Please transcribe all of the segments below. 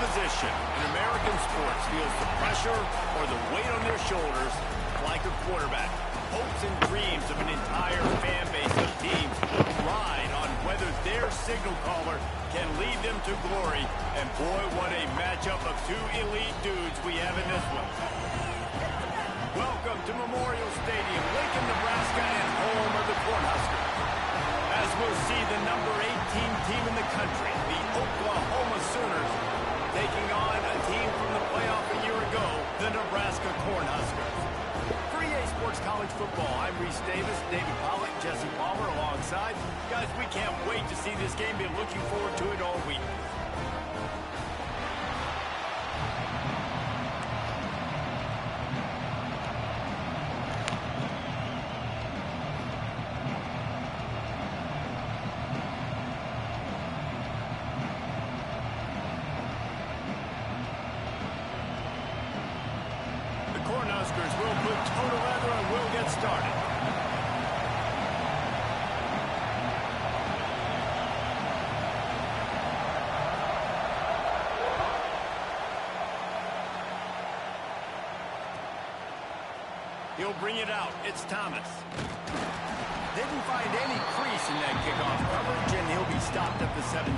position in American sports feels the pressure or the weight on their shoulders like a quarterback. Hopes and dreams of an entire fan base of teams ride on whether their signal caller can lead them to glory. And boy, what a matchup of two elite dudes we have in this one. Welcome to Memorial Stadium, Lincoln, Nebraska, and home of the Cornhuskers. As we'll see, the number 18 team in the country, the Oklahoma Sooners, taking on a team from the playoff a year ago, the Nebraska Cornhuskers. For EA Sports College Football, I'm Reese Davis, David Pollack, Jesse Palmer alongside. Guys, we can't wait to see this game. Been looking forward to it all week. Cornhuskers will put toe to leather and we'll get started. He'll bring it out. It's Thomas. Didn't find any crease in that kickoff coverage, and he'll be stopped at the 17.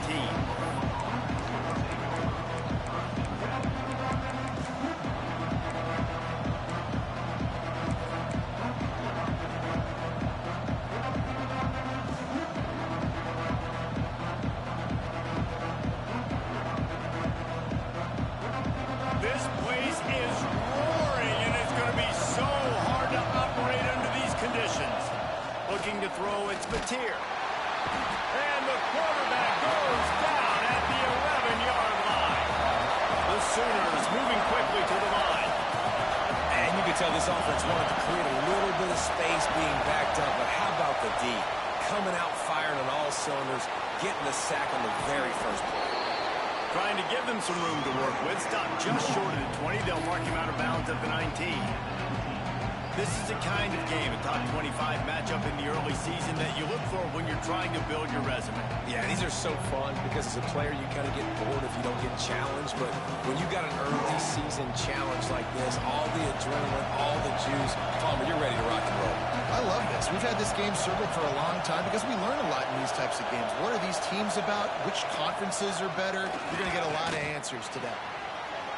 This place is roaring, and it's going to be so hard to operate under these conditions. Looking to throw, it's Mateer. And the quarterback goes down at the 11-yard line. The Sooners moving quickly to the line. And you can tell this offense wanted to create a little bit of space being backed up, but how about the D? Coming out firing on all cylinders, getting the sack on the very first play. Trying to give them some room to work with. Stop just short of the 20. They'll mark him out of bounds at the 19. This is the kind of game, a top 25 matchup in the early season that you look for when you're trying to build your resume. Yeah, these are so fun because as a player, you kind of get bored if you don't get challenged. But when you got an early season challenge like this, all the adrenaline, all the juice, Palmer, you're ready to rock and roll. I love this. We've had this game circled for a long time because we learn a lot in these types of games. What are these teams about? Which conferences are better? You're going to get a lot of answers today.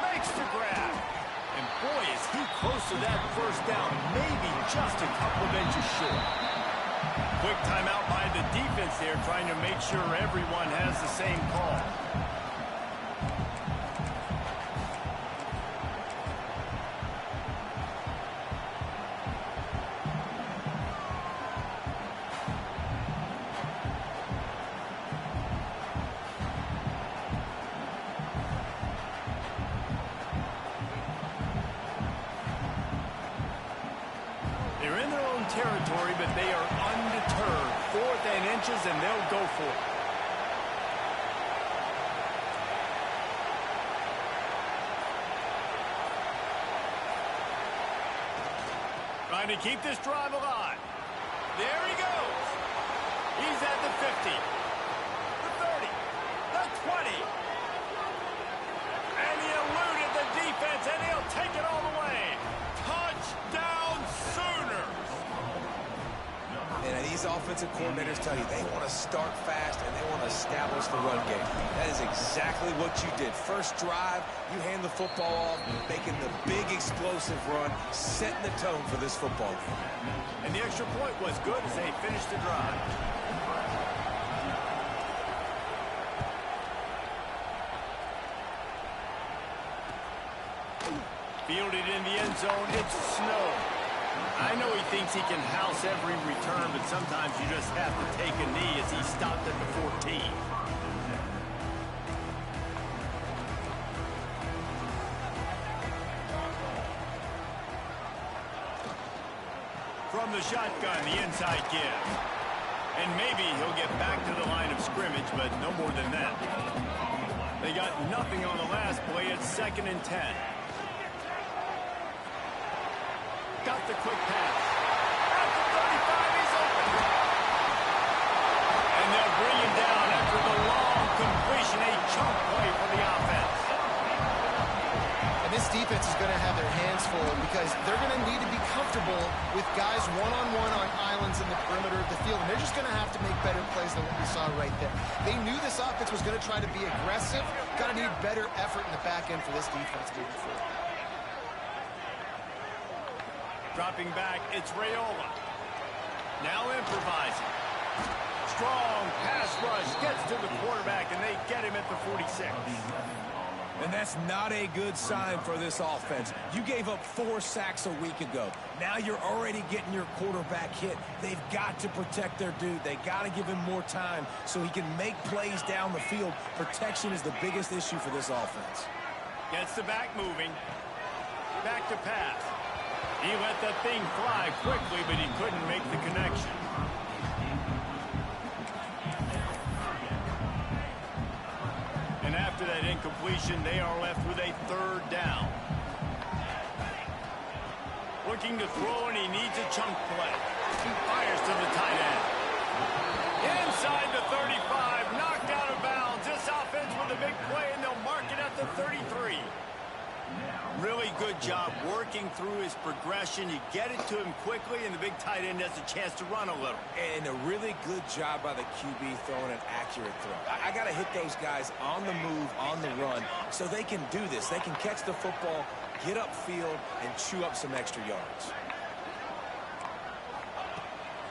Makes the grab. And boy, is he close to that first down, maybe just a couple of inches short. Quick timeout by the defense there, trying to make sure everyone has the same call. They're in their own territory, but they are undeterred. 4th and inches, and they'll go for it. Trying to keep this drive alive. There he goes. He's at the 50, the 30, the 20. And he eluded the defense, and he'll take it all the way. Touchdown, Sooners! And these offensive coordinators tell you they want to start fast and they want to establish the run game. That is exactly what you did. First drive, you hand the football off, making the big explosive run, setting the tone for this football game. And the extra point was good as they finished the drive. Fielded in the end zone, it's Snow. I know he thinks he can house every return, but sometimes you just have to take a knee as he stopped at the 14. From the shotgun, the inside give. And maybe he'll get back to the line of scrimmage, but no more than that. They got nothing on the last play. It's 2nd and 10. Got the quick pass. At the 35, he's open. And they'll bring him down after the long completion. A chunk play for the offense. because they're going to need to be comfortable with guys one-on-one on islands in the perimeter of the field, and they're just going to have to make better plays than what we saw right there. They knew this offense was going to try to be aggressive. Got to need better effort in the back end for this defense moving forward. Dropping back, it's Raiola. Now improvising. Strong pass rush, gets to the quarterback, and they get him at the 46. And that's not a good sign for this offense. You gave up 4 sacks a week ago. Now you're already getting your quarterback hit. They've got to protect their dude. They got to give him more time so he can make plays down the field. Protection is the biggest issue for this offense. Gets the back moving. Back to pass. He let that thing fly quickly, but he couldn't make the connection. And after that incompletion, they are left with a 3rd down. Looking to throw, and he needs a chunk play. He fires to the tight end. Inside the 35, knocked out of bounds. This offense with a big play, and they'll mark it at the 33. Really good job working through his progression. You get it to him quickly, and the big tight end has a chance to run a little. And a really good job by the QB throwing an accurate throw. I got to hit those guys on the move, on the run, so they can do this. They can catch the football, get upfield, and chew up some extra yards.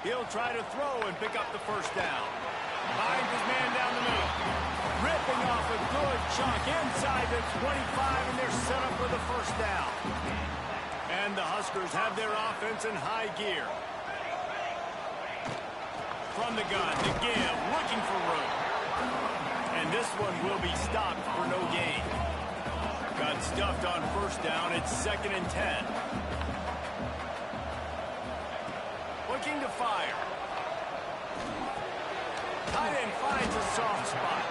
He'll try to throw and pick up the 1st down. Finds his man down the middle. Ripping off a good chunk inside the 25, and they're set up for the 1st down. And the Huskers have their offense in high gear. From the gun, to give, looking for room. And this one will be stopped for no gain. Got stuffed on 1st down. It's 2nd and 10. Looking to fire. Tight end finds a soft spot.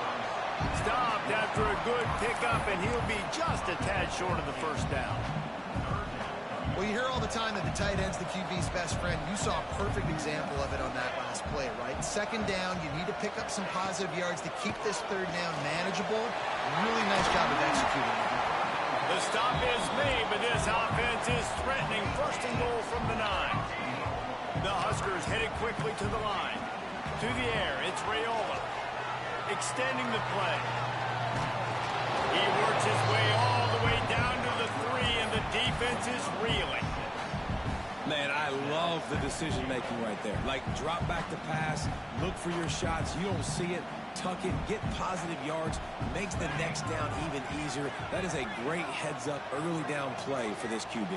Stopped after a good pickup, and he'll be just a tad short of the 1st down. Well, you hear all the time that the tight end's the QB's best friend. You saw a perfect example of it on that last play, right? 2nd down, you need to pick up some positive yards to keep this 3rd down manageable. Really nice job of executing it. The stop is made, but this offense is threatening 1st and goal from the 9. The Huskers headed quickly to the line. To the air, it's Raiola. Extending the play. He works his way all the way down to the 3, and the defense is reeling. Man, I love the decision-making right there. Like, drop back the pass, look for your shots. You don't see it, tuck it, get positive yards, makes the next down even easier. That is a great heads-up, early down play for this QB.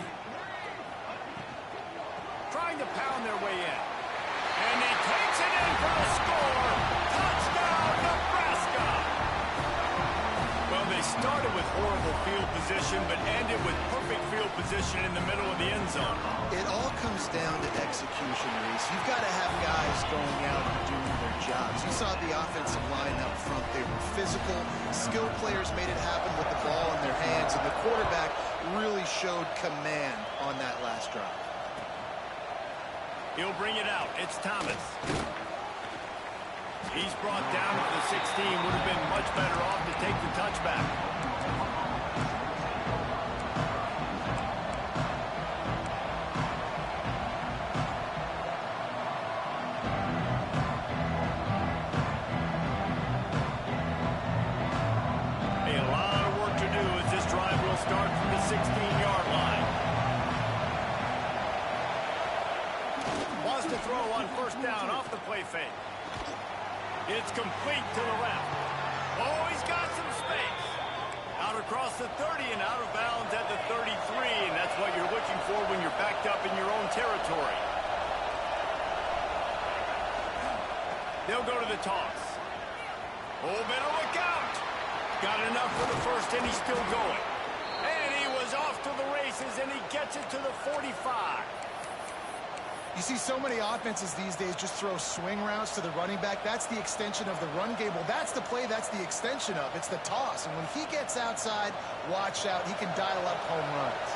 Trying to pound their way in. And he takes it in for the score. Touchdown, Nebraska! Well, they started with horrible field position, but ended with perfect field position in the middle of the end zone. It all comes down to execution, Reese. You've got to have guys going out and doing their jobs. You saw the offensive line up front. They were physical. Skilled players made it happen with the ball in their hands, and the quarterback really showed command on that last drive. He'll bring it out. It's Thomas. He's brought down to the 16. Would have been much better off to take the touchback. A lot of work to do as this drive will start from the 16-yard line. Wants to throw on 1st down off the play fake. It's complete to the left. Oh, he's got some space. Out across the 30 and out of bounds at the 33, and that's what you're looking for when you're backed up in your own territory. They'll go to the toss. Oh, better look out. Got enough for the 1st, and he's still going. And he was off to the races, and he gets it to the 45. You see so many offenses these days just throw swing routes to the running back. That's the extension of the run game. Well, that's the play that's the extension of. It's the toss. And when he gets outside, watch out. He can dial up home runs.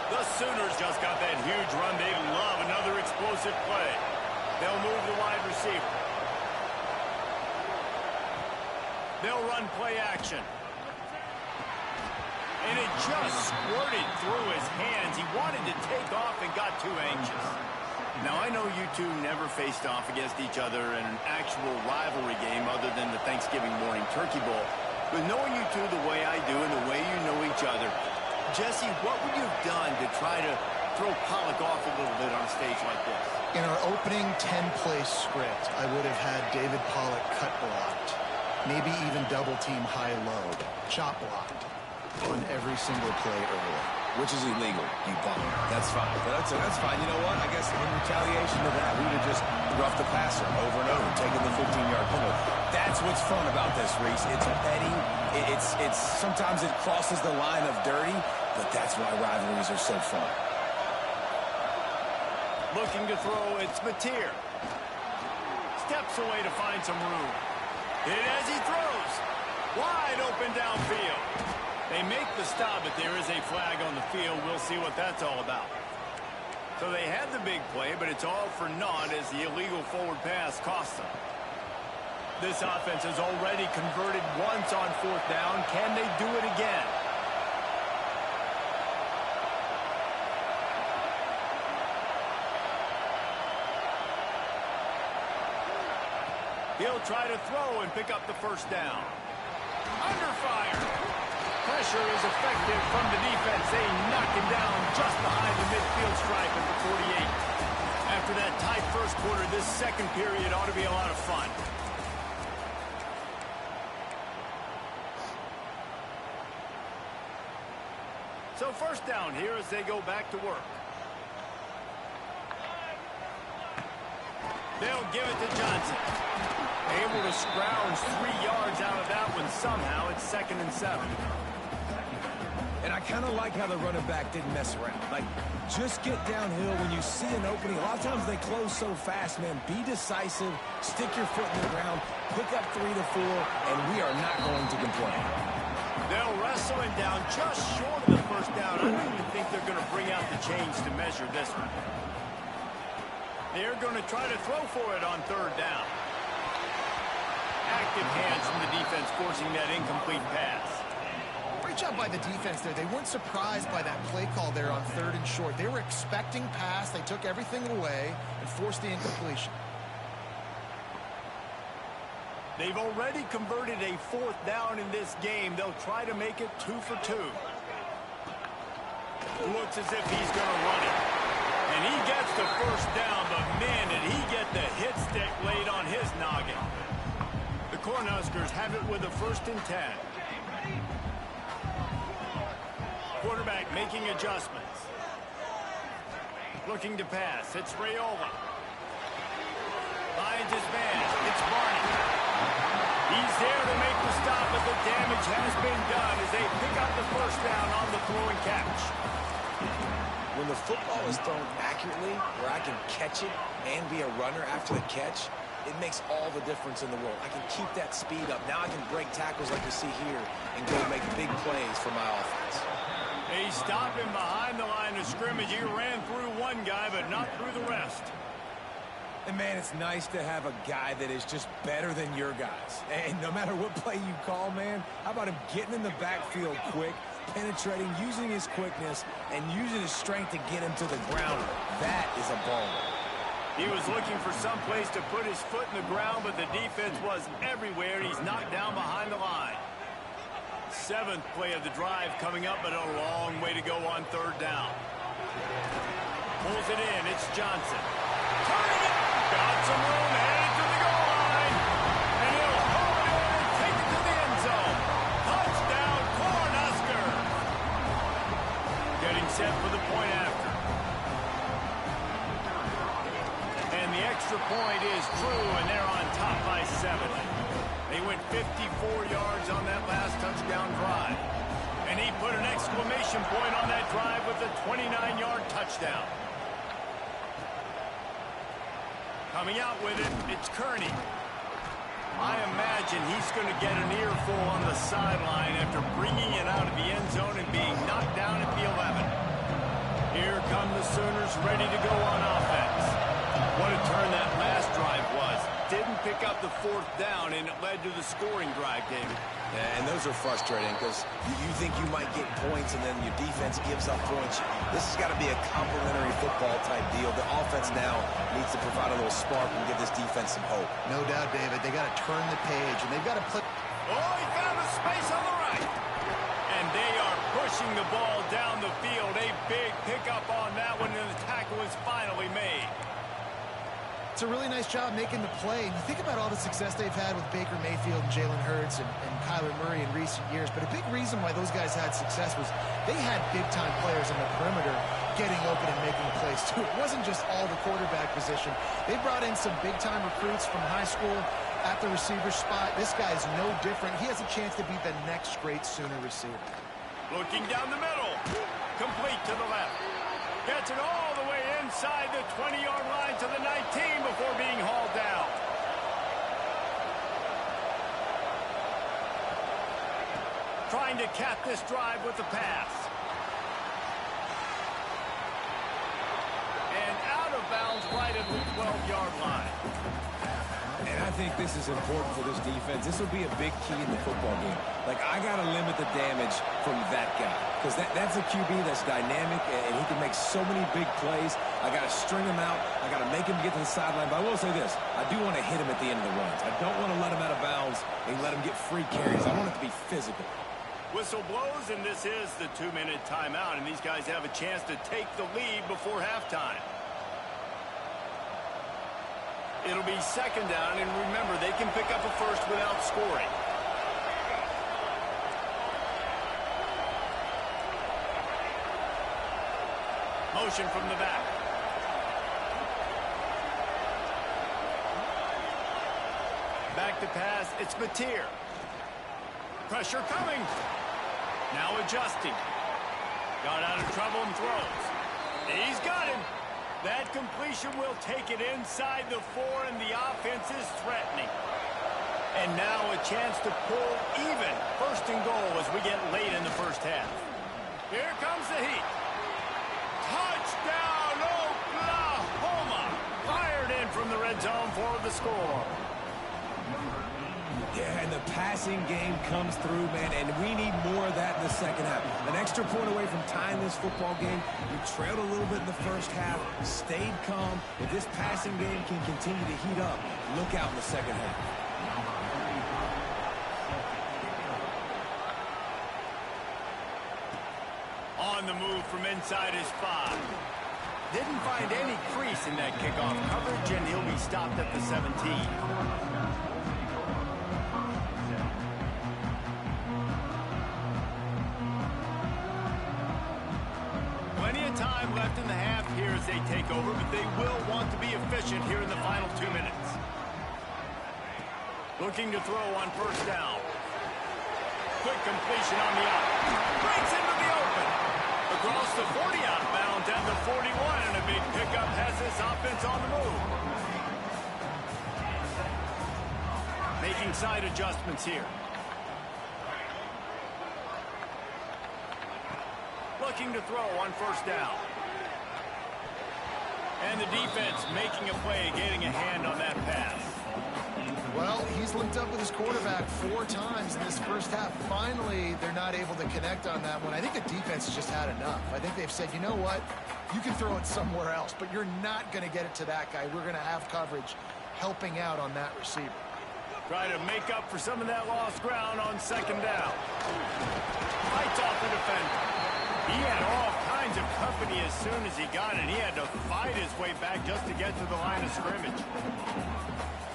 The Sooners just got that huge run. They love another explosive play. They'll move the wide receiver. They'll run play action. And it just squirted through his hands. He wanted to take off and got too anxious. Now, I know you two never faced off against each other in an actual rivalry game other than the Thanksgiving morning turkey bowl. But knowing you two the way I do and the way you know each other, Jesse, what would you have done to try to throw Pollock off a little bit on a stage like this? In our opening 10-play script, I would have had David Pollock cut blocked, maybe even double-team high-low, chop blocked on every single play early. Which is illegal, you bum. That's fine. But that's fine. You know what? I guess in retaliation to that, we would have just roughed the passer over and over, taking the 15-yard penalty. That's what's fun about this, Reese. It's petty. It's sometimes it crosses the line of dirty, but that's why rivalries are so fun. Looking to throw, it's Mateer. Steps away to find some room. Hit as he throws. Wide open downfield. They make the stop, but there is a flag on the field. We'll see what that's all about. So they had the big play, but it's all for naught as the illegal forward pass cost them. This offense has already converted once on 4th down. Can they do it again? He'll try to throw and pick up the 1st down. Under fire. Pressure is effective from the defense. They knock him down just behind the midfield stripe at the 48. After that tight first quarter, this second period ought to be a lot of fun. So 1st down here as they go back to work. They'll give it to Johnson. Able to scrounge 3 yards out of that one somehow. It's 2nd and 7. And I kind of like how the running back didn't mess around. Like, just get downhill when you see an opening. A lot of times they close so fast, man. Be decisive, stick your foot in the ground, pick up 3 to 4, and we are not going to complain. They'll wrestle him down just short of the 1st down. I don't even think they're going to bring out the chains to measure this one. They're going to try to throw for it on 3rd down. Active hands from the defense forcing that incomplete pass. Great job by the defense there. They weren't surprised by that play call there on 3rd and short. They were expecting pass. They took everything away and forced the incompletion. They've already converted a 4th down in this game. They'll try to make it 2 for 2. Looks as if he's going to run it. And he gets the 1st down, but man, did he get the hit stick laid on his noggin. The Cornhuskers have it with a 1st and 10. Quarterback making adjustments. Looking to pass. It's Raiola. Finds his man. It's Barney. He's there to make the stop, but the damage has been done as they pick up the 1st down on the throw and catch. When the football is thrown accurately, where I can catch it and be a runner after the catch, it makes all the difference in the world. I can keep that speed up. Now I can break tackles like you see here and go make big plays for my offense. They stop him behind the line of scrimmage. He ran through one guy, but not through the rest. And, man, it's nice to have a guy that is just better than your guys. And no matter what play you call, man, how about him getting in the backfield quick, penetrating, using his quickness, and using his strength to get him to the ground. That is a baller. He was looking for some place to put his foot in the ground, but the defense was everywhere, and he's knocked down behind the line. 7th play of the drive coming up, but a long way to go on 3rd down. Pulls it in. It's Johnson. Turning it. Got some room, headed to the goal line. And he'll hold it in and take it to the end zone. Touchdown, Cornhusker. Getting set for the point after. And the extra point is true, and they're on top by 7. They went 54 yards on that last touchdown drive. And he put an exclamation point on that drive with a 29-yard touchdown. Coming out with it, it's Kearney. I imagine he's going to get an earful on the sideline after bringing it out of the end zone and being knocked down at the 11. Here come the Sooners ready to go on offense. What a turn that last drive was. Didn't pick up the 4th down, and it led to the scoring drive, David. And those are frustrating because you think you might get points and then your defense gives up points. This has got to be a complementary football type deal. The offense now needs to provide a little spark and give this defense some hope. No doubt, David. They got to turn the page, and they've got to play. Oh, he found a space on the right. And they are pushing the ball down the field. A big pickup on that one, and the tackle is finally made. It's a really nice job making the play. And you think about all the success they've had with Baker Mayfield and Jalen Hurts and Kyler Murray in recent years. But a big reason why those guys had success was they had big-time players on the perimeter getting open and making plays, too. It wasn't just all the quarterback position. They brought in some big-time recruits from high school at the receiver spot. This guy's no different. He has a chance to be the next great Sooner receiver. Looking down the middle. Complete to the left. Gets it all the way inside the 20-yard line to the 19 before being hauled down. Trying to cap this drive with the pass. And out of bounds right at the 12-yard line. And I think this is important for this defense. This will be a big key in the football game. Like, I got to limit the damage from that guy. Because that's a QB that's dynamic, and he can make so many big plays. I got to string him out. I got to make him get to the sideline. But I will say this. I do want to hit him at the end of the runs. I don't want to let him out of bounds and let him get free carries. I want it to be physical. Whistle blows, and this is the 2-minute timeout. And these guys have a chance to take the lead before halftime. It'll be 2nd down, and remember, they can pick up a first without scoring. Motion from the back. Back to pass, it's Mateer. Pressure coming. Now adjusting. Got out of trouble and throws. He's got him. That completion will take it inside the 4, and the offense is threatening. And now a chance to pull even. 1st and goal as we get late in the first half. Here comes the heat. Touchdown, Oklahoma! Fired in from the red zone for the score. Yeah, and the passing game comes through, man, and we need more of that in the second half. An extra point away from tying this football game. You trailed a little bit in the first half, stayed calm. If this passing game can continue to heat up, look out in the second half. On the move from inside his 5. Didn't find any crease in that kickoff coverage, and he'll be stopped at the 17. Time left in the half here as they take over, but they will want to be efficient here in the final 2 minutes. Looking to throw on 1st down. Quick completion on the out. Breaks into the open. Across the 40 outbound and the 41, and a big pickup has this offense on the move. Making side adjustments here. Looking to throw on 1st down. And the defense making a play, getting a hand on that pass. Well, he's linked up with his quarterback 4 times in this first half. Finally, they're not able to connect on that one. I think the defense has just had enough. I think they've said, you know what? You can throw it somewhere else, but you're not going to get it to that guy. We're going to have coverage helping out on that receiver. Try to make up for some of that lost ground on 2nd down. Fights off the defender. He had all kinds of company as soon as he got it. He had to fight his way back just to get to the line of scrimmage.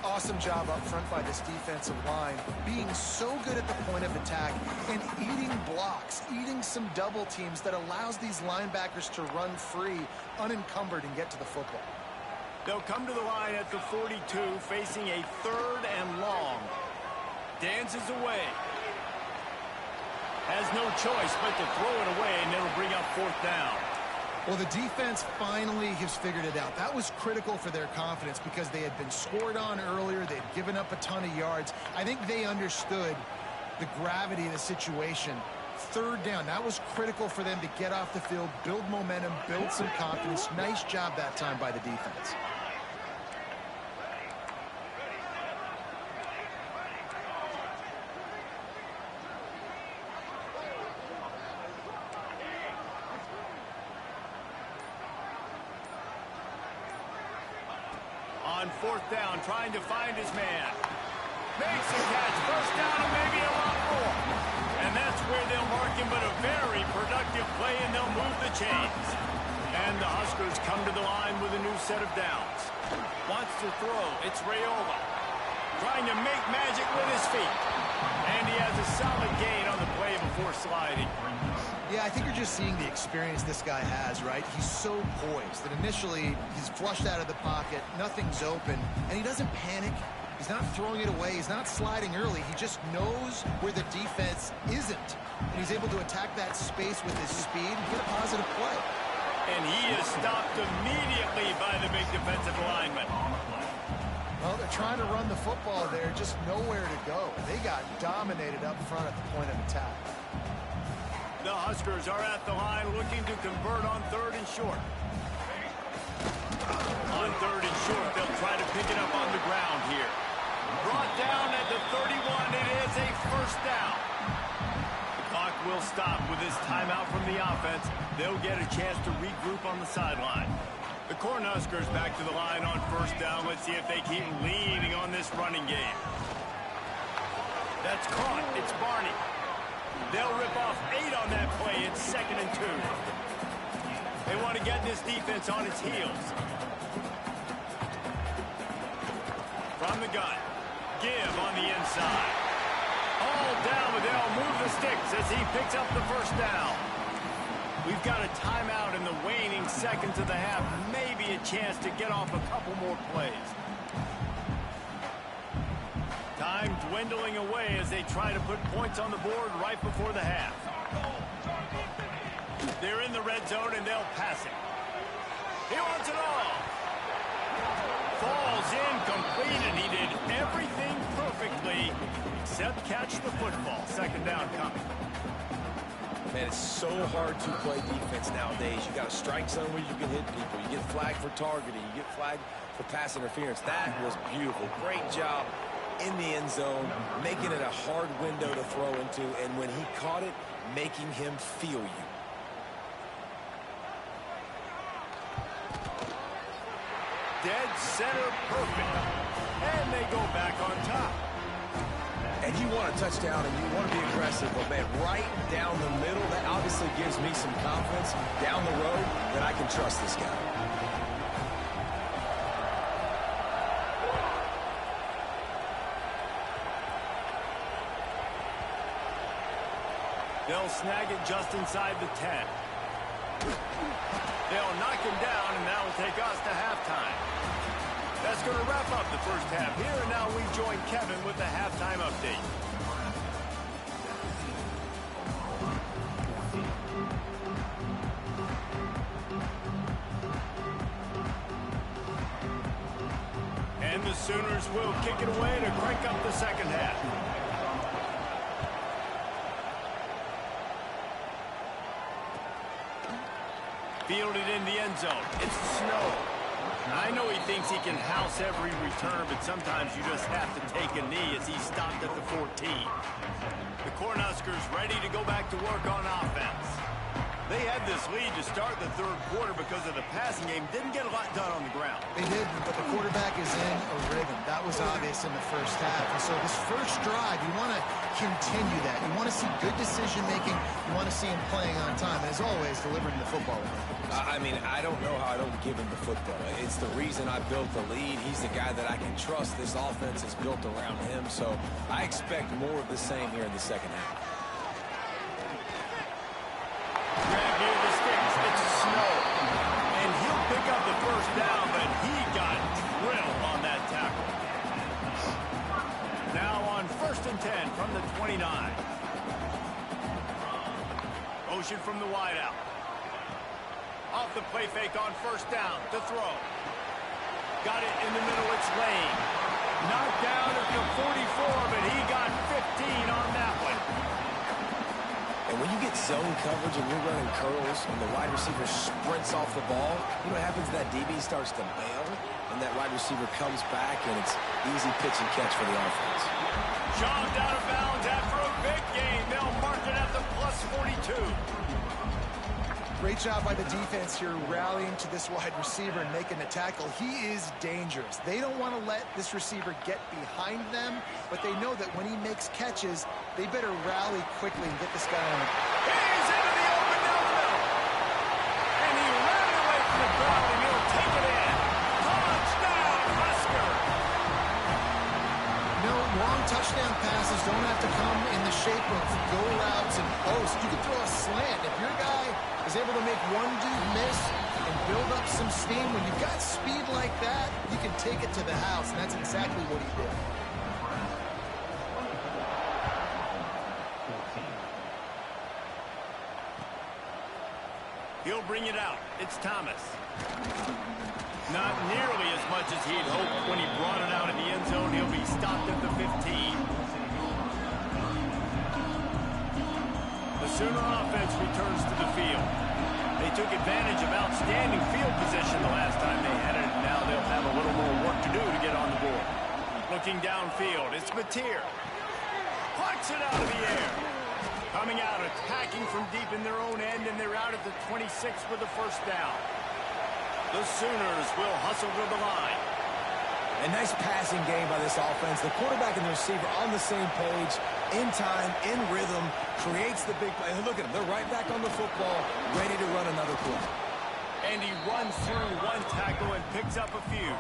Awesome job up front by this defensive line, being so good at the point of attack and eating blocks, eating some double teams that allows these linebackers to run free, unencumbered, and get to the football. They'll come to the line at the 42, facing a 3rd and long. Dances away. Has no choice but to throw it away, and it'll bring up 4th down. Well, the defense finally has figured it out. That was critical for their confidence because they had been scored on earlier. They'd given up a ton of yards. I think they understood the gravity of the situation. 3rd down, that was critical for them to get off the field, build momentum, build some confidence. Nice job that time by the defense. fourth down, trying to find his man. Makes a catch, first down, and maybe a lot more. And that's where they'll mark him, but a very productive play, and they'll move the chains. And the Huskers come to the line with a new set of downs. Wants to throw, it's Raiola. Trying to make magic with his feet. And he has a solid gain on the play before sliding. Yeah, I think you're just seeing the experience this guy has, right? He's so poised that initially he's flushed out of the pocket, nothing's open, and he doesn't panic. He's not throwing it away. He's not sliding early. He just knows where the defense isn't. And he's able to attack that space with his speed and get a positive play. And he is stopped immediately by the big defensive lineman. Well, they're trying to run the football there, just nowhere to go. They got dominated up front at the point of attack. The Huskers are at the line looking to convert on third and short. On third and short, they'll try to pick it up on the ground here. Brought down at the 31, it is a first down. The clock will stop with this timeout from the offense. They'll get a chance to regroup on the sideline. The Cornhuskers back to the line on first down. Let's see if they keep leaning on this running game. That's caught. It's Barney. They'll rip off 8 on that play. It's 2nd and 2. They want to get this defense on its heels. From the gun. Give on the inside. All down, but they'll move the sticks as he picks up the first down. We've got a timeout in the waning seconds of the half. Maybe a chance to get off a couple more plays. Time dwindling away as they try to put points on the board right before the half. They're in the red zone and they'll pass it. He wants it all. Falls incomplete, and he did everything perfectly except catch the football. 2nd down coming. Man, it's so hard to play defense nowadays. You got a strike zone where you can hit people. You get flagged for targeting. You get flagged for pass interference. That was beautiful. Great job in the end zone, making it a hard window to throw into, and when he caught it, making him feel you. Dead center perfect. And they go back on top. And you want a touchdown and you want to be aggressive, but man, right down the middle, that obviously gives me some confidence down the road that I can trust this guy. They'll snag it just inside the 10. They'll knock him down, and that will take us to halftime. That's going to wrap up the first half here, and now we join Kevin with the halftime update. And the Sooners will kick it away to crank up the second half. Fielded in the end zone. It's Snow. I know he thinks he can house every return, but sometimes you just have to take a knee as he stopped at the 14. The Cornhuskers ready to go back to work on offense. They had this lead to start the third quarter because of the passing game. Didn't get a lot done on the ground. They did, but the quarterback is in a rhythm. That was obvious in the first half. And so this first drive, you want to continue that. You want to see good decision-making. You want to see him playing on time. And as always, delivering the football. I mean, I don't know how I don't give him the football. It's the reason I built the lead. He's the guy that I can trust. This offense is built around him. So I expect more of the same here in the second half. Grab near the sticks. It's Snow. And he'll pick up the first down, but he got drilled on that tackle. Now on 1st and 10 from the 29. Motion from the wideout. Off the play fake on first down to throw. Got it in the middle. It's Lane. Knocked down at the 44, but he got 15 on that one. And when you get zone coverage and you're running curls and the wide receiver sprints off the ball, you know what happens? That DB starts to bail, and that wide receiver comes back, and it's easy pitch and catch for the offense. Shoved out of bounds after a big gain. They'll mark it at the +42. Great job by the defense here, rallying to this wide receiver and making the tackle. He is dangerous. They don't want to let this receiver get behind them, but they know that when he makes catches, they better rally quickly and get this guy on. He's into the open down the middle. And he ran away from the crowd, and he'll take it in. Touchdown, Husker! No, long touchdown passes don't have to come in the shape of go routes and posts. You can throw a slant. If your guy is able to make one dude miss and build up some steam, when you've got speed like that, you can take it to the house, and that's exactly what he did. He'll bring it out. It's Thomas. Not nearly as much as he'd hoped when he brought it out in the end zone. He'll be stopped at the 15. The Sooner offense returns to the field. They took advantage of outstanding field position the last time they had it, and now they'll have a little more work to do to get on the board. Looking downfield, it's Mateer. Puts it out of the air. Coming out, attacking from deep in their own end, and they're out at the 26 with the first down. The Sooners will hustle to the line. A nice passing game by this offense. The quarterback and the receiver on the same page, in time, in rhythm, creates the big play. Look at them. They're right back on the football, ready to run another play. And he runs through one tackle and picks up a few.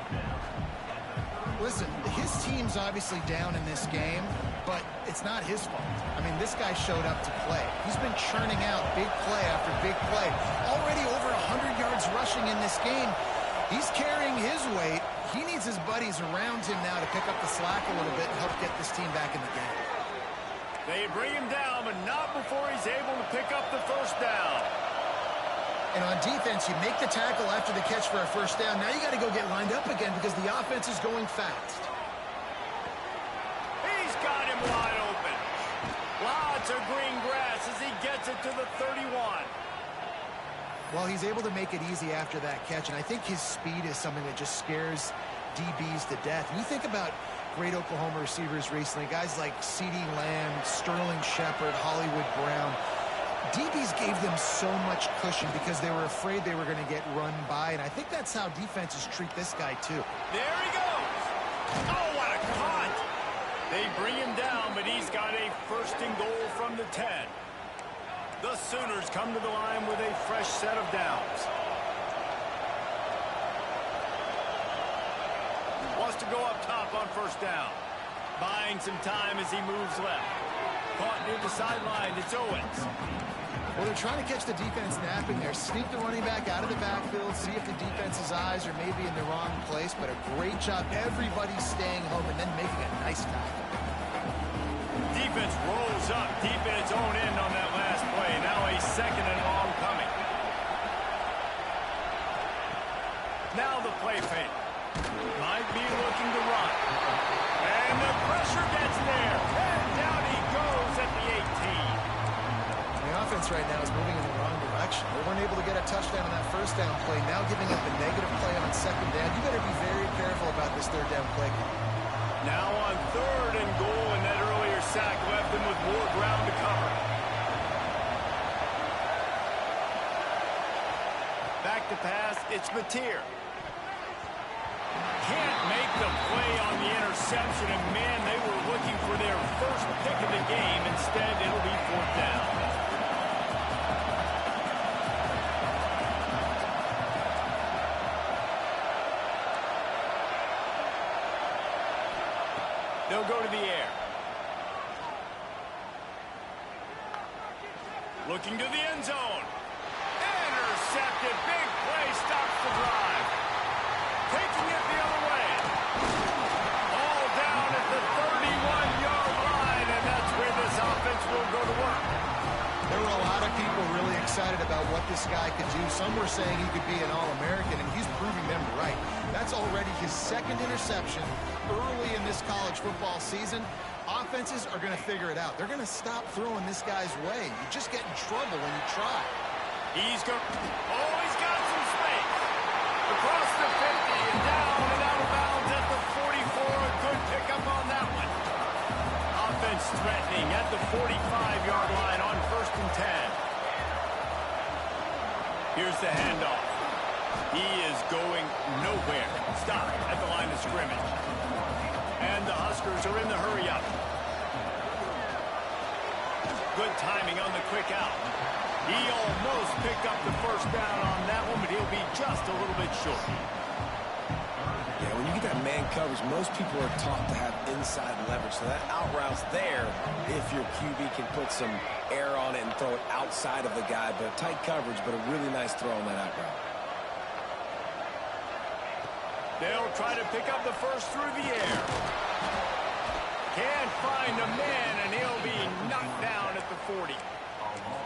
Listen, his team's obviously down in this game, but it's not his fault. I mean, this guy showed up to play. He's been churning out big play after big play. Already over 100 yards rushing in this game. He's carrying his weight. He needs his buddies around him now to pick up the slack a little bit and help get this team back in the game. They bring him down, but not before he's able to pick up the first down. And on defense, you make the tackle after the catch for a first down. Now you got to go get lined up again because the offense is going fast. He's got him wide open. Lots of green grass as he gets it to the 31. Well, he's able to make it easy after that catch, and I think his speed is something that just scares DBs to death. And you think about great Oklahoma receivers recently, guys like CeeDee Lamb, Sterling Shepard, Hollywood Brown. DBs gave them so much cushion because they were afraid they were going to get run by, and I think that's how defenses treat this guy too. There he goes. Oh, what a punt. They bring him down, but he's got a first and goal from the 10. The Sooners come to the line with a fresh set of downs. Wants to go up top on first down. Buying some time as he moves left. Caught near the sideline, it's Owens. Well, they're trying to catch the defense napping there. Sneak the running back out of the backfield, see if the defense's eyes are maybe in the wrong place, but a great job. Everybody's staying home and then making a nice tackle. Defense rolls up deep in its own end on that last play. Now a second and long coming. Now the play fake. Might be looking to run. And the pressure gets there. And down he goes at the 18. The offense right now is moving in the wrong direction. They weren't able to get a touchdown on that first down play. Now giving up a negative play on second down. You better be very careful about this third down play. Now on third and goal, and that earlier sack left him with more ground to cover. Back to pass, it's Mateer. Can't make the play on the interception, and man, they were looking for their first pick of the game. Instead, it'll be fourth down. They'll go to the air. Looking to the end zone. Intercepted. Big play. Stops the drive. Taking it the other way. All down at the 31-yard line, and that's where this offense will go to work. There were a lot of people really excited about what this guy could do. Some were saying he could be an All-American, and he's proving them right. That's already his second interception early in this college football season. Offenses are going to figure it out. They're going to stop throwing this guy's way. You just get in trouble when you try. He's got some space. Across the 50 and down and out of bounds at the 44. A good pickup on that one. Offense threatening at the 45-yard line on 1st and 10. Here's the handoff. He is going nowhere. Stop at the line of scrimmage. And the Huskers are in the hurry-up. Good timing on the quick out. He almost picked up the first down on that one, but he'll be just a little bit short. Yeah, when you get that man coverage, most people are taught to have inside leverage. So that out route's there if your QB can put some air on it and throw it outside of the guy. But tight coverage, but a really nice throw on that out route. They'll try to pick up the first through the air. Can't find a man, and he'll be knocked down at the 40.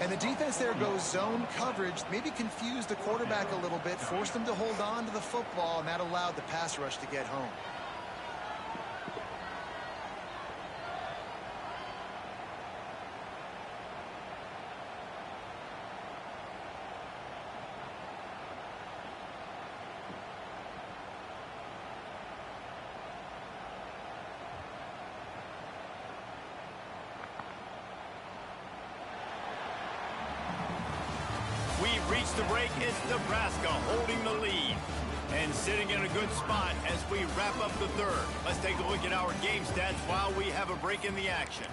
And the defense there goes zone coverage, maybe confused the quarterback a little bit, forced him to hold on to the football, and that allowed the pass rush to get home. Reached the break. It's Nebraska holding the lead and sitting in a good spot as we wrap up the third. Let's take a look at our game stats while we have a break in the action.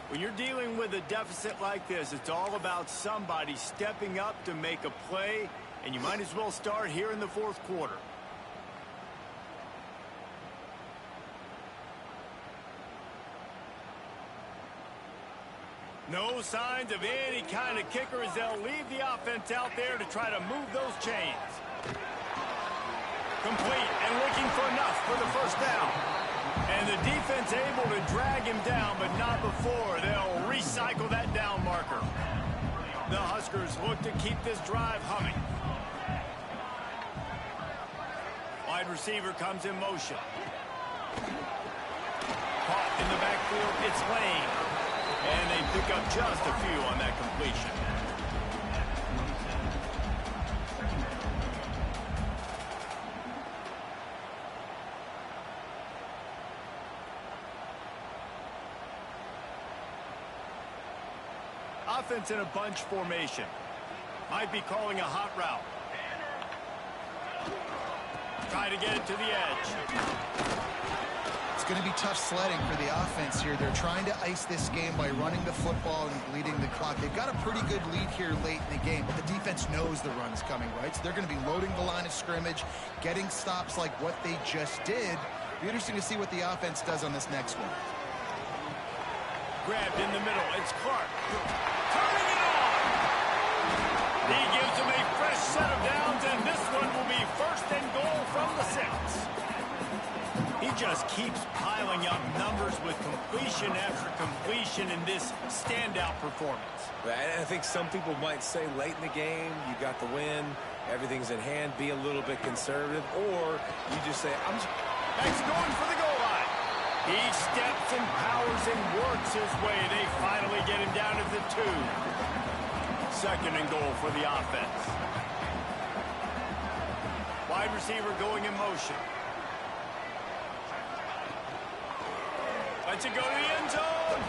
When you're dealing with a deficit like this, it's all about somebody stepping up to make a play, and you might as well start here in the fourth quarter. No signs of any kind of kicker as they'll leave the offense out there to try to move those chains. Complete and looking for enough for the first down. And the defense able to drag him down, but not before they'll recycle that down marker. The Huskers look to keep this drive humming. Wide receiver comes in motion. Caught in the backfield, it's Lane. And they pick up just a few on that completion. Offense in a bunch formation. Might be calling a hot route. Try to get it to the edge. It's going to be tough sledding for the offense here. They're trying to ice this game by running the football and bleeding the clock. They've got a pretty good lead here late in the game, but the defense knows the run's coming, right? So they're going to be loading the line of scrimmage, getting stops like what they just did. Be interesting to see what the offense does on this next one. Grabbed in the middle. It's Clark. Turning it on. He gives them a fresh set of downs, and this one will be first and goal from the 6. He just keeps piling up numbers with completion after completion in this standout performance. And I think some people might say late in the game, you got the win, everything's in hand, be a little bit conservative, or you just say, I'm just... Max going for the goal line. He steps and powers and works his way. They finally get him down to the 2. Second and goal for the offense. Wide receiver going in motion. Lets it go to the end zone.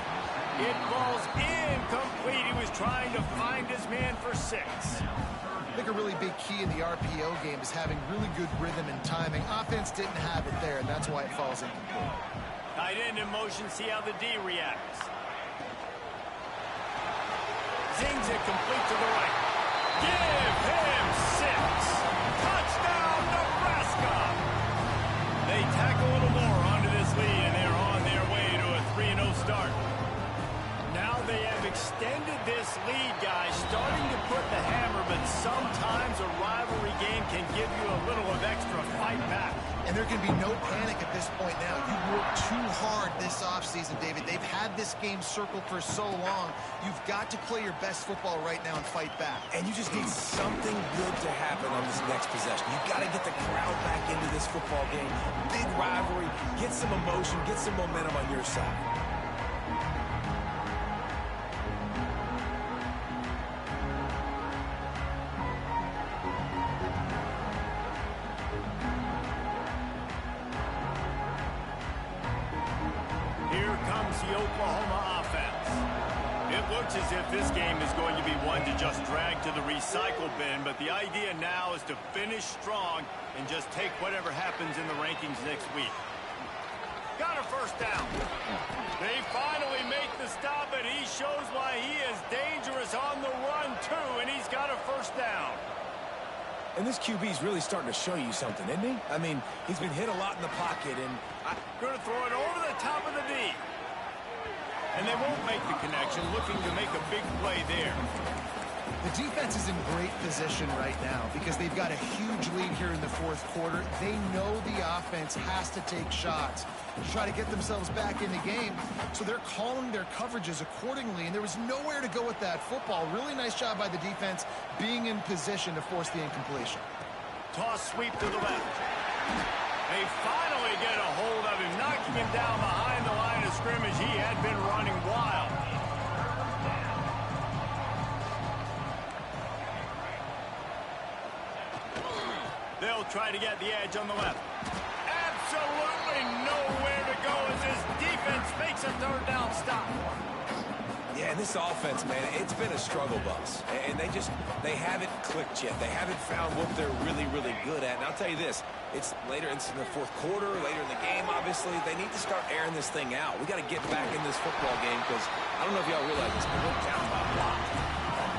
It falls incomplete. He was trying to find his man for 6. I think a really big key in the RPO game is having really good rhythm and timing. Offense didn't have it there, and that's why it falls incomplete. Tight end in motion. See how the D reacts. Zings it complete to the right. Give him 6. Touchdown, Nebraska. They tack a little more onto this lead, and they're on their way to a 3-0 start. Now they have extended this lead, guys, starting to put the hammer, but sometimes a rivalry game can give you a little of extra fight back. And there can be no panic at this point now. You worked too hard this offseason, David. They've had this game circled for so long. You've got to play your best football right now and fight back. And you just need something good to happen on this next possession. You've got to get the crowd back into this football game. Big rivalry. Get some emotion. Get some momentum on your side. Here comes the Oklahoma offense. It looks as if this game is going to be one to just drag to the recycle bin, but the idea now is to finish strong and just take whatever happens in the rankings next week. Got a first down. They finally make the stop, and he shows why he is dangerous on the run, too, and he's got a first down. And this QB is really starting to show you something, isn't he? I mean, he's been hit a lot in the pocket, and going to throw it over the top of the knee. And they won't make the connection, looking to make a big play there. The defense is in great position right now because they've got a huge lead here in the fourth quarter. They know the offense has to take shots to try to get themselves back in the game, so they're calling their coverages accordingly, and there was nowhere to go with that football. Really nice job by the defense being in position to force the incompletion. Toss sweep to the left. They finally get a hold of him, knocking him down behind the line of scrimmage. He had been running wild. They'll try to get the edge on the left. Absolutely nowhere to go as this defense makes a third down stop. yeah, and this offense, man, it's been a struggle bus. And they haven't clicked yet. They haven't found what they're really, really good at. And I'll tell you this, it's later into the fourth quarter, later in the game, obviously. They need to start airing this thing out. We got to get back in this football game because I don't know if y'all realize this, but we're down by a lot.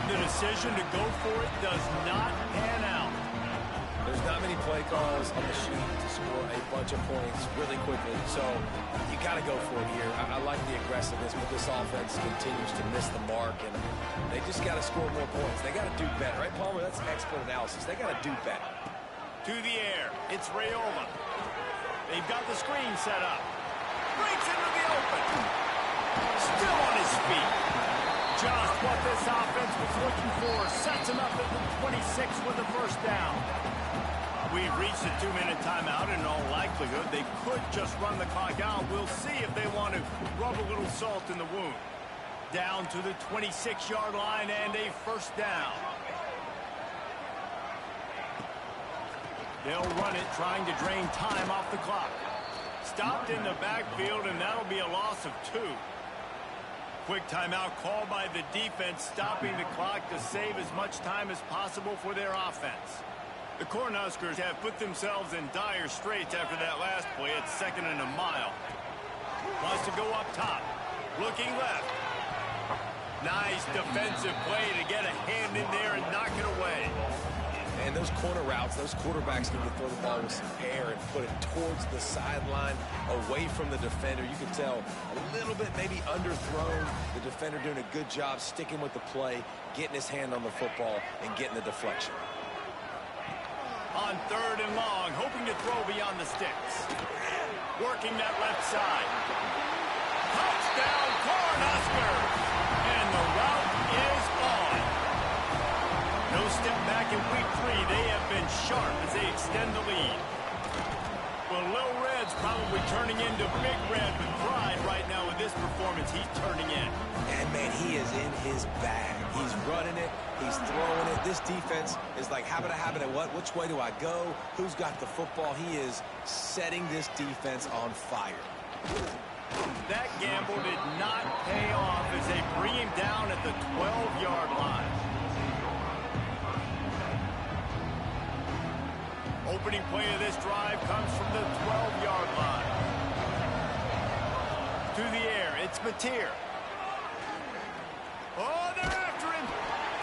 The decision to go for it does not pan out. There's not many play calls on the sheet to score a bunch of points really quickly, so you got to go for it here. I like the aggressiveness, but this offense continues to miss the mark, and they just got to score more points. They got to do better, right, Palmer? That's expert analysis. They got to do better. To the air, it's Raiola. They've got the screen set up. Breaks into the open. Still on his feet. Just what this offense was looking for. Sets him up at the 26 with the first down. We've reached a 2-minute timeout, and in all likelihood, they could just run the clock out. We'll see if they want to rub a little salt in the wound. Down to the 26-yard line and a first down. They'll run it, trying to drain time off the clock. Stopped in the backfield, and that'll be a loss of 2. Quick timeout called by the defense, stopping the clock to save as much time as possible for their offense. The Cornhuskers have put themselves in dire straits after that last play at 2nd and a mile. Wants to go up top. Looking left. Nice defensive play to get a hand in there and knock it away. And those corner routes, those quarterbacks need to throw the ball with some air and put it towards the sideline, away from the defender. You can tell a little bit maybe underthrown. The defender doing a good job sticking with the play, getting his hand on the football, and getting the deflection. On 3rd and long, hoping to throw beyond the sticks. Working that left side. Touchdown, Cornhuskers! And the route is on. No step back in week 3. They have been sharp as they extend the lead. Well, Lil Red's probably turning into Big Red with pride right now with this performance he's turning in. And, man, he is in his bag. He's running it. He's throwing it. This defense is like, habit, what? Which way do I go? Who's got the football? He is setting this defense on fire. That gamble did not pay off as they bring him down at the 12-yard line. Opening play of this drive comes from the 12-yard line. To the air, it's Mateer. Oh, they're after him.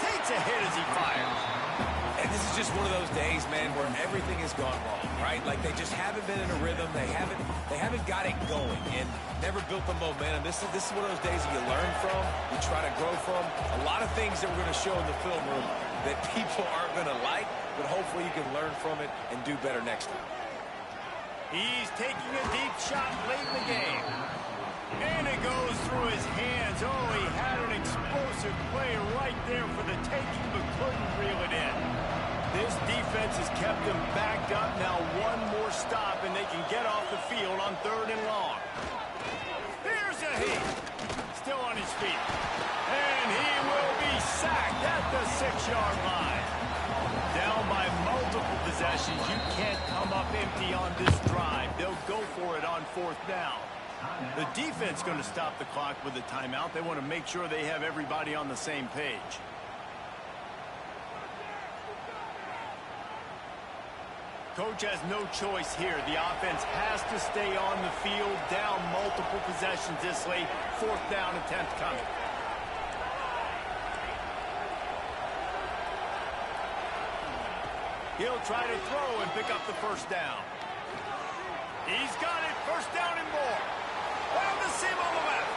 Takes a hit as he fires. And this is just one of those days, man, where everything has gone wrong, right? Like they just haven't been in a rhythm. They haven't got it going and never built the momentum. This is one of those days that you learn from, you try to grow from. A lot of things that we're going to show in the film room that people aren't going to like, but hopefully you can learn from it and do better next time. He's taking a deep shot late in the game. And it goes through his hands. Oh, he had an explosive play right there for the taking, but couldn't reel it in. This defense has kept them backed up. Now one more stop, and they can get off the field on 3rd and long. Here's a heat. Still on his feet. And he will be sacked at the 6-yard line. Down by multiple possessions. You can't come up empty on this drive. They'll go for it on 4th down. The defense going to stop the clock with a timeout. They want to make sure they have everybody on the same page. Coach has no choice here. The offense has to stay on the field, down multiple possessions this late. 4th down attempt coming. He'll try to throw and pick up the 1st down. He's got it. 1st down and more. Down the seam on the left.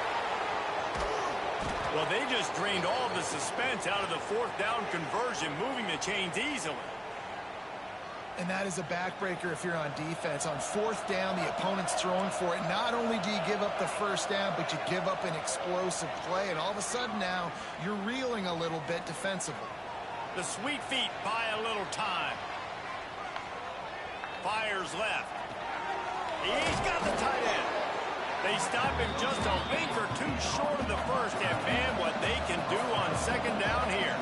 Well, they just drained all of the suspense out of the 4th down conversion, moving the chains easily. And that is a backbreaker if you're on defense. On 4th down, the opponent's throwing for it. Not only do you give up the 1st down, but you give up an explosive play. And all of a sudden now, you're reeling a little bit defensively. The sweet feet buy a little time. Fires left. He's got the tight end. They stop him just a link or two short of the 1st. And man, what they can do on 2nd down here.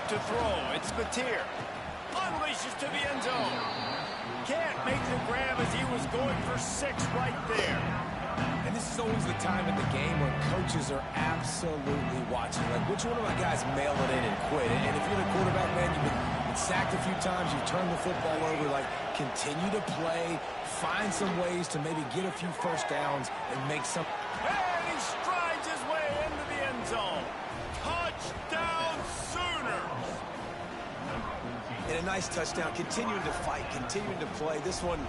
To throw, it's Batir. Unleashes to the end zone. Can't make the grab as he was going for 6 right there. And this is always the time in the game when coaches are absolutely watching. Like, which one of my guys mail it in and quit? And if you're the quarterback, man, you've been sacked a few times, you've turned the football over. Like, continue to play, find some ways to maybe get a few 1st downs and make some. And he strides his way into the end zone. Touchdown Sooners! And a nice touchdown, continuing to fight, continuing to play. This one,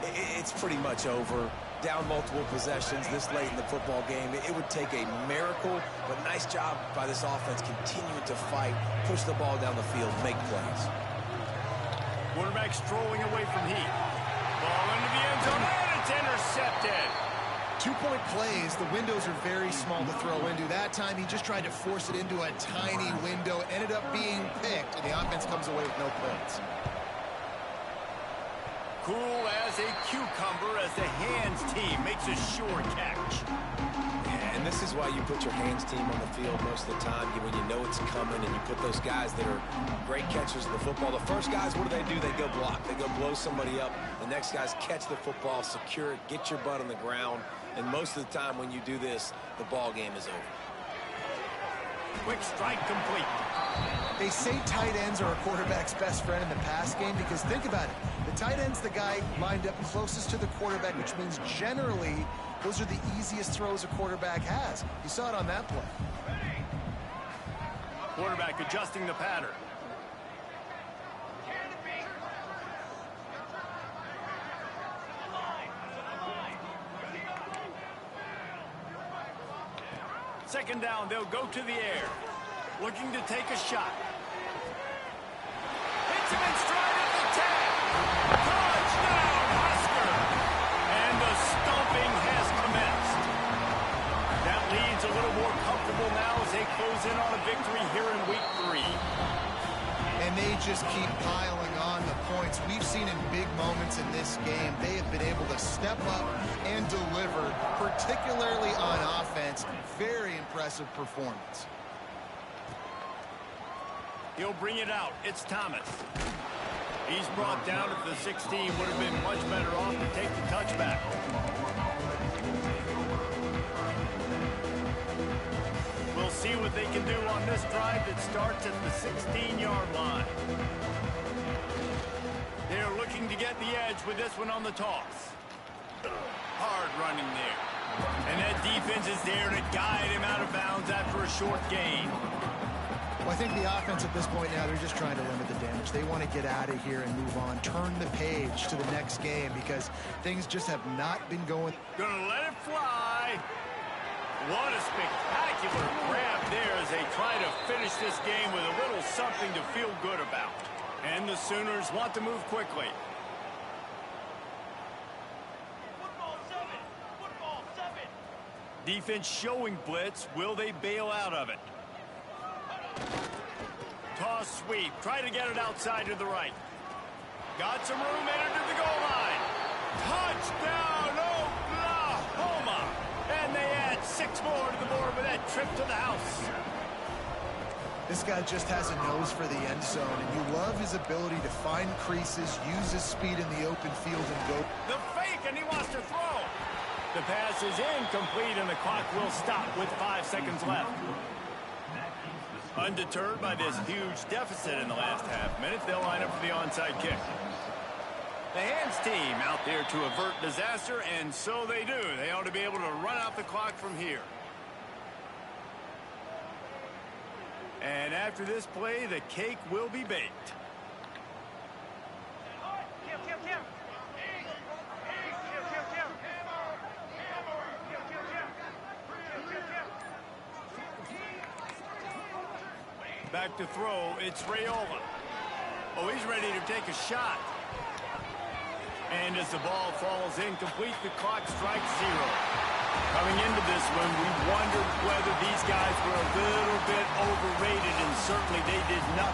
it's pretty much over. Down multiple possessions this late in the football game. It would take a miracle, but nice job by this offense continuing to fight, push the ball down the field, make plays. Quarterback strolling away from heat. Ball into the end zone, and it's intercepted. 2-point plays, the windows are very small to throw into. That time, he just tried to force it into a tiny window, ended up being picked, and the offense comes away with no points. Cool as a cucumber as the hands team makes a sure catch. Yeah, and this is why you put your hands team on the field most of the time, when you know it's coming, and you put those guys that are great catchers of the football. The first guys, what do? They go block. They go blow somebody up. The next guys catch the football, secure it, get your butt on the ground. And most of the time when you do this, the ball game is over. Quick strike complete. They say tight ends are a quarterback's best friend in the pass game because think about it. The tight end's the guy lined up closest to the quarterback, which means generally those are the easiest throws a quarterback has. You saw it on that play. Quarterback adjusting the pattern. Second down, they'll go to the air. Looking to take a shot. Hits him in stride at the 10. Touchdown, Husker! And the stomping has commenced. That lead's a little more comfortable now as they close in on a victory here in week 3. And they just keep piling on the points. We've seen in big moments in this game, they have been able to step up and deliver, particularly on offense. Very impressive performance. He'll bring it out. It's Thomas. He's brought down at the 16. Would have been much better off to take the touchback. We'll see what they can do on this drive that starts at the 16-yard line. They're looking to get the edge with this one on the toss. Hard running there. And that defense is there to guide him out of bounds after a short gain. Well, I think the offense at this point now, they're just trying to limit the damage. They want to get out of here and move on, turn the page to the next game because things just have not been going. Gonna let it fly. What a spectacular grab there as they try to finish this game with a little something to feel good about. And the Sooners want to move quickly. Defense showing blitz. Will they bail out of it? Toss sweep. Try to get it outside to the right. Got some room, entered to the goal line. Touchdown, Oklahoma! And they add 6 more to the board with that trip to the house. This guy just has a nose for the end zone, and you love his ability to find creases, use his speed in the open field, and go. The fake and he wants to throw. The pass is incomplete, and the clock will stop with 5 seconds left. Undeterred by this huge deficit in the last half minute, they'll line up for the onside kick. The hands team out there to avert disaster, and so they do. They ought to be able to run out the clock from here. And after this play, the cake will be baked. Back to throw, it's Raiola. Oh, he's ready to take a shot. And as the ball falls incomplete, the clock strikes 0. Coming into this one, we wondered whether these guys were a little bit overrated, and certainly they did nothing